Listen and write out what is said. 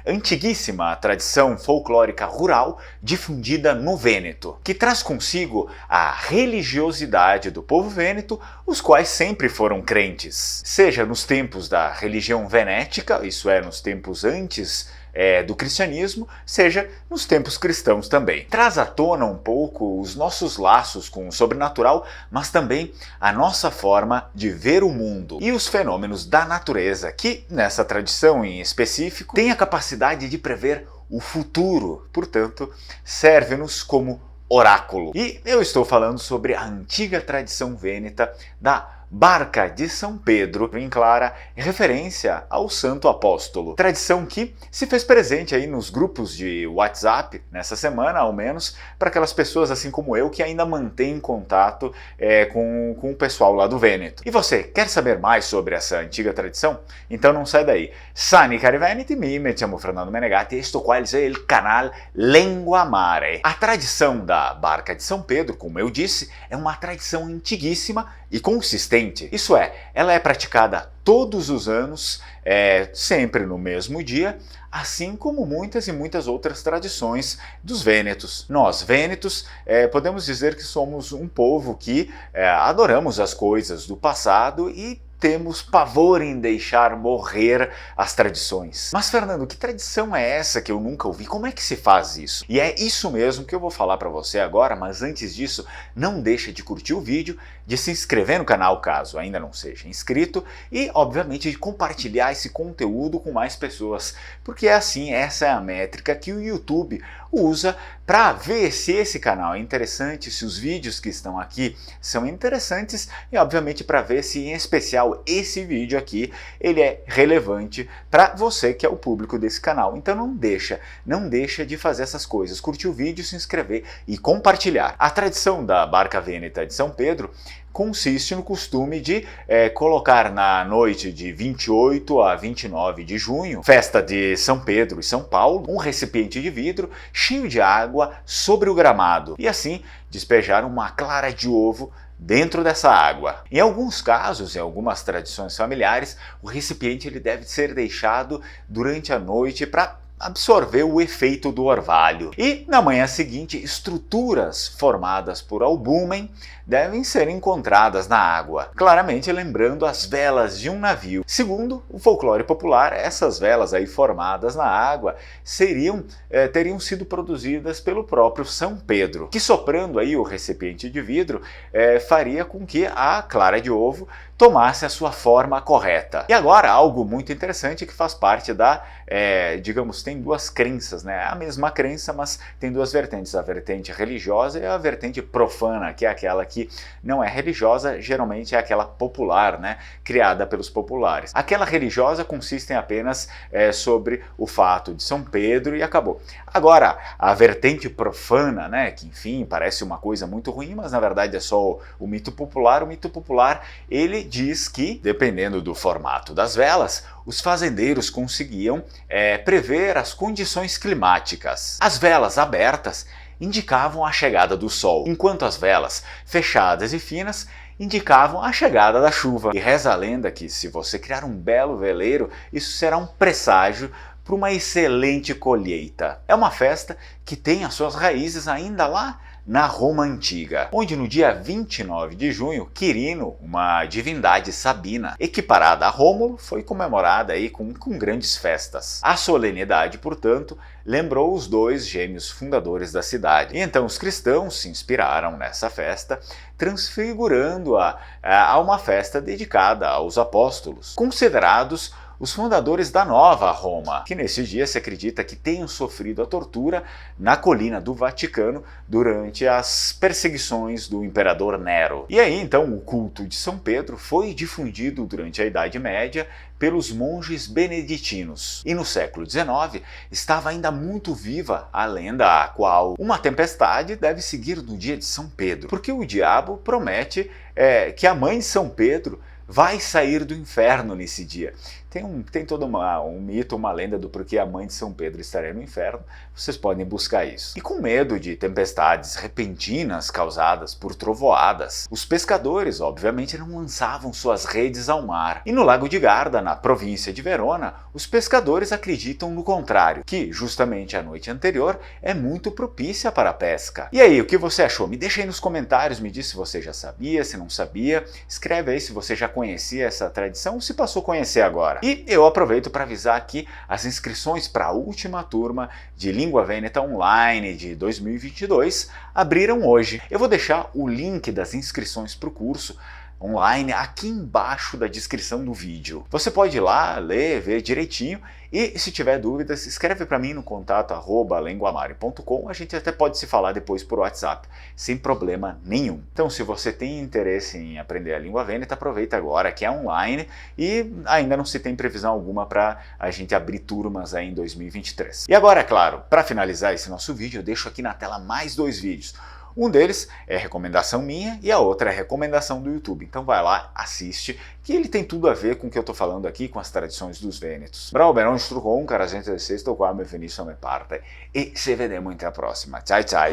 antiguíssima tradição folclórica rural difundida no Vêneto, que traz consigo a religiosidade do povo vêneto, os quais sempre foram crentes, seja nos tempos da religião venética, isso é, nos tempos antes do cristianismo, seja nos tempos cristãos também. Traz à tona um pouco os nossos laços com o sobrenatural, mas também a nossa forma de ver o mundo e os fenômenos da natureza, que, nessa tradição em específico, tem a capacidade de prever o futuro, portanto, serve-nos como oráculo. E eu estou falando sobre a antiga tradição vêneta da Barca de São Pedro, em clara referência ao Santo Apóstolo. Tradição que se fez presente aí nos grupos de WhatsApp, nessa semana ao menos, para aquelas pessoas assim como eu que ainda mantêm contato com o pessoal lá do Vêneto. E você, quer saber mais sobre essa antiga tradição? Então não sai daí. Sani cari Veneti, me chamo Fernando Menegatti e estou qual é o canal Lengua Mare. A tradição da Barca de São Pedro, como eu disse, é uma tradição antiguíssima e consistente. Isso é, ela é praticada todos os anos, sempre no mesmo dia, assim como muitas e muitas outras tradições dos vênetos. Nós, vênetos, podemos dizer que somos um povo que adoramos as coisas do passado e temos pavor em deixar morrer as tradições. Mas, Fernando, que tradição é essa que eu nunca ouvi? Como é que se faz isso? E é isso mesmo que eu vou falar para você agora, mas antes disso, não deixa de curtir o vídeo, de se inscrever no canal caso ainda não seja inscrito e, obviamente, de compartilhar esse conteúdo com mais pessoas, porque essa é a métrica que o YouTube usa para ver se esse canal é interessante, se os vídeos que estão aqui são interessantes e, obviamente, para ver se, em especial, esse vídeo aqui, ele é relevante para você que é o público desse canal. Então não deixa de fazer essas coisas, curtir o vídeo, se inscrever e compartilhar. A tradição da Barca Vêneta de São Pedro consiste no costume de colocar na noite de 28 a 29 de junho, festa de São Pedro e São Paulo, um recipiente de vidro cheio de água sobre o gramado e assim despejar uma clara de ovo dentro dessa água. Em alguns casos, em algumas tradições familiares, o recipiente ele deve ser deixado durante a noite para absorver o efeito do orvalho. E na manhã seguinte, estruturas formadas por albúmen devem ser encontradas na água, claramente lembrando as velas de um navio. Segundo o folclore popular, essas velas aí formadas na água teriam sido produzidas pelo próprio São Pedro, que soprando aí o recipiente de vidro faria com que a clara de ovo tomasse a sua forma correta. E agora, algo muito interessante que faz parte da, digamos, tem duas crenças, né? A mesma crença, mas tem duas vertentes, a vertente religiosa e a vertente profana, que é aquela que não é religiosa, geralmente é aquela popular, né? Criada pelos populares. Aquela religiosa consiste apenas sobre o fato de São Pedro e acabou. Agora, a vertente profana, né? Que enfim, parece uma coisa muito ruim, mas na verdade é só o mito popular. O mito popular, ele diz que, dependendo do formato das velas, os fazendeiros conseguiam prever as condições climáticas. As velas abertas indicavam a chegada do sol, enquanto as velas fechadas e finas indicavam a chegada da chuva. E reza a lenda que se você criar um belo veleiro, isso será um presságio para uma excelente colheita. É uma festa que tem as suas raízes ainda lá na Roma Antiga, onde no dia 29 de junho, Quirino, uma divindade sabina, equiparada a Rômulo, foi comemorada aí com grandes festas. A solenidade, portanto, lembrou os dois gêmeos fundadores da cidade. E então os cristãos se inspiraram nessa festa, transfigurando-a a uma festa dedicada aos apóstolos, considerados os fundadores da Nova Roma, que nesse dia se acredita que tenham sofrido a tortura na colina do Vaticano durante as perseguições do imperador Nero. E aí então o culto de São Pedro foi difundido durante a Idade Média pelos monges beneditinos. E no século XIX estava ainda muito viva a lenda a qual uma tempestade deve seguir no dia de São Pedro, porque o diabo promete que a mãe de São Pedro vai sair do inferno nesse dia. Tem todo um mito, uma lenda do porquê a mãe de São Pedro estaria no inferno, vocês podem buscar isso. E com medo de tempestades repentinas causadas por trovoadas, os pescadores, obviamente, não lançavam suas redes ao mar. E no Lago de Garda, na província de Verona, os pescadores acreditam no contrário, que justamente a noite anterior é muito propícia para a pesca. E aí, o que você achou? Me deixa aí nos comentários, me diz se você já sabia, se não sabia, escreve aí se você já conhecia essa tradição ou se passou a conhecer agora. E eu aproveito para avisar aqui as inscrições para a última turma de Língua Vêneta Online de 2022 abriram hoje. Eu vou deixar o link das inscrições para o curso online aqui embaixo da descrição do vídeo. Você pode ir lá, ler, ver direitinho e se tiver dúvidas, escreve para mim no contato @lenguamare.com, a gente até pode se falar depois por WhatsApp, sem problema nenhum. Então se você tem interesse em aprender a língua vêneta, aproveita agora que é online e ainda não se tem previsão alguma para a gente abrir turmas aí em 2023. E agora, é claro, para finalizar esse nosso vídeo, eu deixo aqui na tela mais 2 vídeos. Um deles é recomendação minha e a outra é recomendação do YouTube. Então vai lá, assiste, que ele tem tudo a ver com o que eu estou falando aqui, com as tradições dos Vênetos. Bravo, ben nostro comunque, a gente de sesto qua me finisce me parte e se vediamo in la prossima. Ciao ciao!